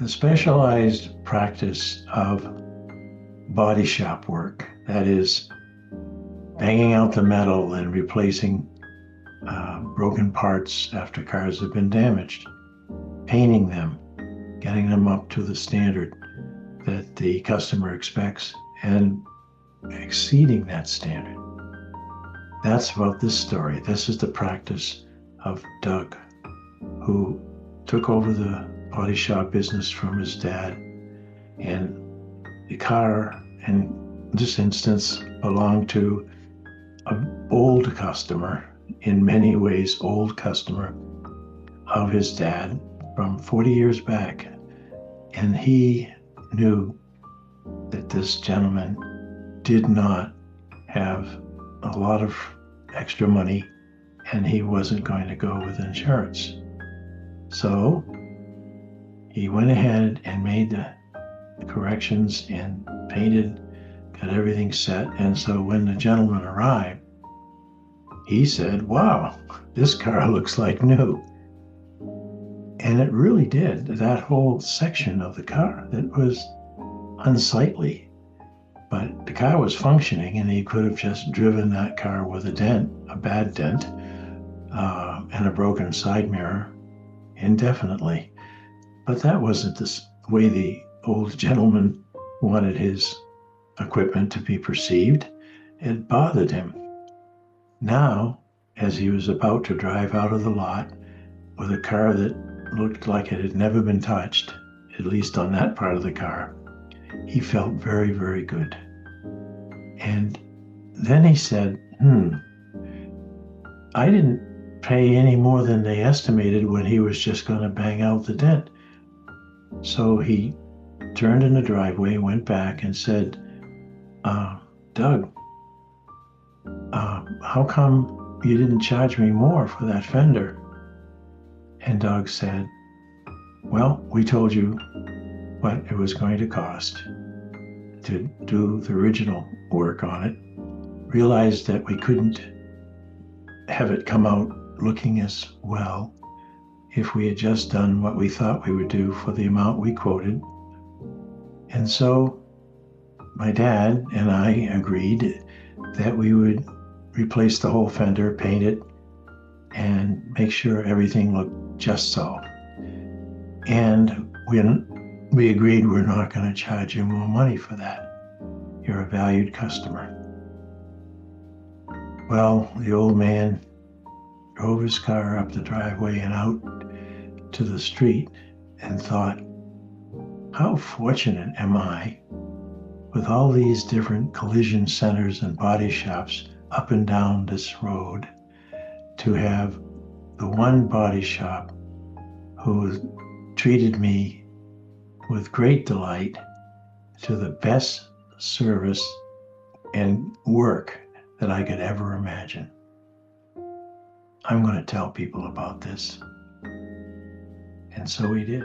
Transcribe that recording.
The specialized practice of body shop work, that is, banging out the metal and replacing broken parts after cars have been damaged, painting them, getting them up to the standard that the customer expects, and exceeding that standard. That's about this story. This is the practice of Doug, who took over the body shop business from his dad, and the car in this instance belonged to an old customer, in many ways old customer of his dad from 40 years back. And he knew that this gentleman did not have a lot of extra money, and he wasn't going to go with insurance. So he went ahead and made the corrections and painted, got everything set. And so when the gentleman arrived, he said, "Wow, this car looks like new." And it really did. That whole section of the car, it was unsightly, but the car was functioning, and he could have just driven that car with a dent, a bad dent, and a broken side mirror indefinitely. But that wasn't the way the old gentleman wanted his equipment to be perceived. It bothered him. Now, as he was about to drive out of the lot with a car that looked like it had never been touched, at least on that part of the car, he felt very, very good. And then he said, I didn't pay any more than they estimated when he was just going to bang out the dent. So he turned in the driveway, went back and said, Doug, how come you didn't charge me more for that fender? And Doug said, well, we told you what it was going to cost to do the original work on it. Realized that we couldn't have it come out looking as well if we had just done what we thought we would do for the amount we quoted. And so my dad and I agreed that we would replace the whole fender, paint it, and make sure everything looked just so. And we agreed we're not going to charge you more money for that. You're a valued customer. Well, the old man drove his car up the driveway and out to the street and thought, how fortunate am I with all these different collision centers and body shops up and down this road to have the one body shop who treated me with great delight, to the best service and work that I could ever imagine. I'm going to tell people about this. And so he did.